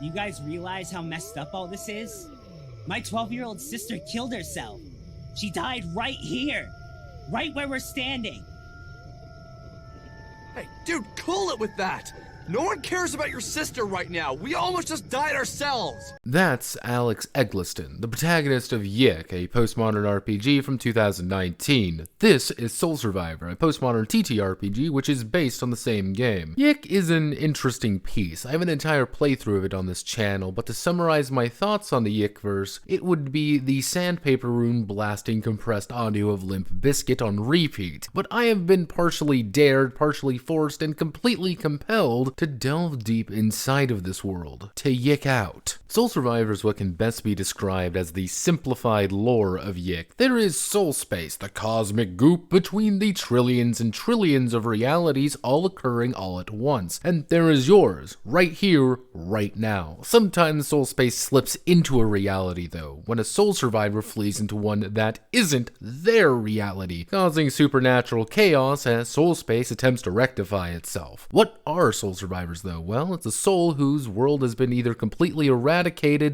You guys realize how messed up all this is? My 12-year-old sister killed herself. She died right here. Right where we're standing. Hey, dude, cool it with that! No one cares about your sister right now. We almost just died ourselves. That's Alex Eggleston, the protagonist of Yick, a postmodern RPG from 2019. This is Soul Survivor, a postmodern TTRPG which is based on the same game. Yick is an interesting piece. I have an entire playthrough of it on this channel, but to summarize my thoughts on the Yickverse, it would be the sandpaper room blasting compressed audio of Limp Bizkit on repeat. But I have been partially dared, partially forced, and completely compelled to delve deep inside of this world, to Yick out. Soul Survivor is what can best be described as the simplified lore of Yick. There is soul space, the cosmic goop between the trillions and trillions of realities all occurring all at once. And there is yours, right here, right now. Sometimes soul space slips into a reality though, when a soul survivor flees into one that isn't their reality, causing supernatural chaos as soul space attempts to rectify itself. What are soul survivors though? Well, it's a soul whose world has been either completely eradicated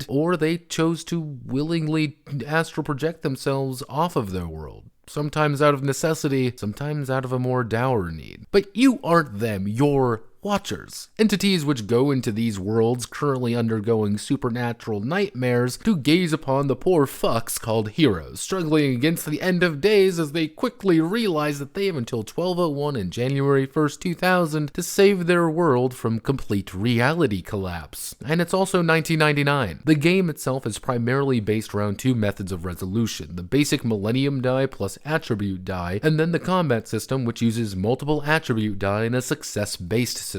or they chose to willingly astral project themselves off of their world. Sometimes out of necessity, sometimes out of a more dour need. But you aren't them, you're Watchers, entities which go into these worlds currently undergoing supernatural nightmares to gaze upon the poor fucks called heroes, struggling against the end of days as they quickly realize that they have until 1201 and January 1st, 2000 to save their world from complete reality collapse. And it's also 1999. The game itself is primarily based around two methods of resolution, the basic Millennium die plus attribute die, and then the combat system which uses multiple attribute die in a success-based system.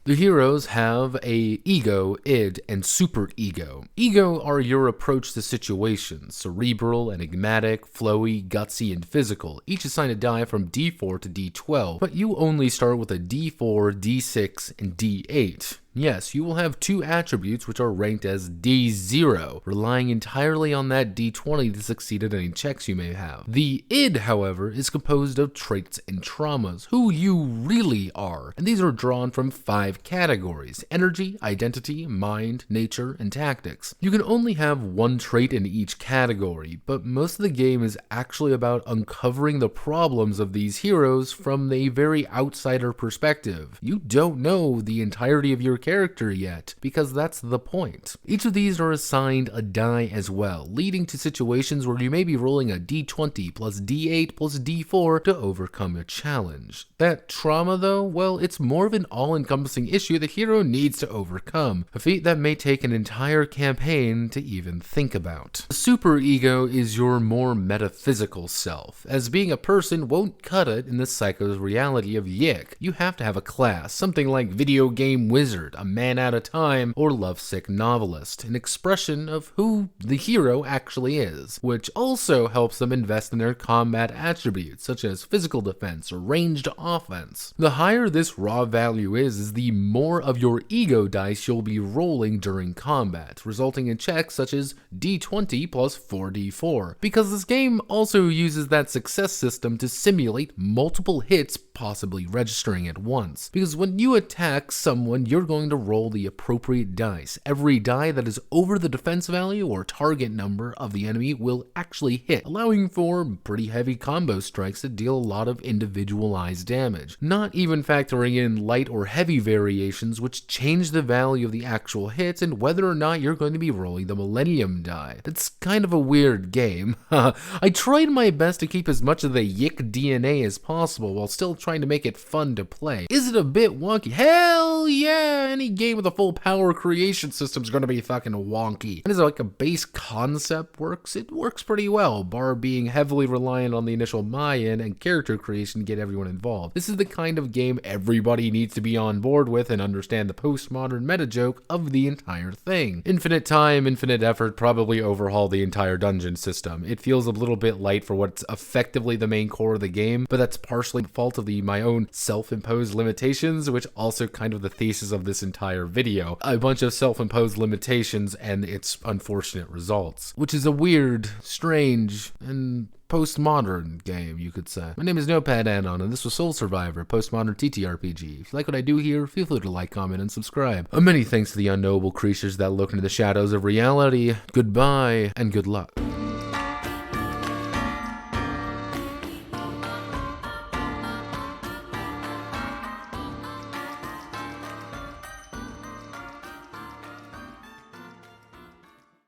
The heroes have a ego, id, and super ego. Ego are your approach to situations, cerebral, enigmatic, flowy, gutsy, and physical, each assign a die from D4 to D12, but you only start with a D4, D6, and D8. Yes, you will have two attributes which are ranked as D0, relying entirely on that D20 to succeed at any checks you may have. The id, however, is composed of traits and traumas, who you really are, and these are drawn from 5 categories: energy, identity, mind, nature, and tactics. You can only have one trait in each category, but most of the game is actually about uncovering the problems of these heroes from a very outsider perspective. You don't know the entirety of your character yet, because that's the point. Each of these are assigned a die as well, leading to situations where you may be rolling a d20 plus d8 plus d4 to overcome a challenge. That trauma though, well, it's more of an all-encompassing issue the hero needs to overcome, a feat that may take an entire campaign to even think about. The super ego is your more metaphysical self, as being a person won't cut it in the psycho's reality of Yick. You have to have a class, something like video game wizard, a man at a time, or lovesick novelist, an expression of who the hero actually is, which also helps them invest in their combat attributes, such as physical defense or ranged offense. The higher this raw value is the more of your ego dice you'll be rolling during combat, resulting in checks such as D20 plus 4D4, because this game also uses that success system to simulate multiple hits possibly registering at once, because when you attack someone, you're going to roll the appropriate dice. Every die that is over the defense value or target number of the enemy will actually hit, allowing for pretty heavy combo strikes that deal a lot of individualized damage, not even factoring in light or heavy variations which change the value of the actual hits and whether or not you're going to be rolling the Millennium die. It's kind of a weird game. I tried my best to keep as much of the Yick DNA as possible while still trying to make it fun to play. Is it a bit wonky? Hell yeah! Any game with a full power creation system is going to be fucking wonky. And as like a base concept works, it works pretty well, bar being heavily reliant on the initial buy-in and character creation to get everyone involved. This is the kind of game everybody needs to be on board with and understand the postmodern meta joke of the entire thing. Infinite time, infinite effort, probably overhaul the entire dungeon system. It feels a little bit light for what's effectively the main core of the game, but that's partially the fault of my own self-imposed limitations, which also kind of the thesis of this this entire video. A bunch of self-imposed limitations and its unfortunate results, which is a weird, strange, and postmodern game, you could say. My name is Notepad Anon, and this was Soul Survivor, postmodern TTRPG. If you like what I do here, feel free to like, comment, and subscribe. Many thanks to the unknowable creatures that look into the shadows of reality. Goodbye, and good luck.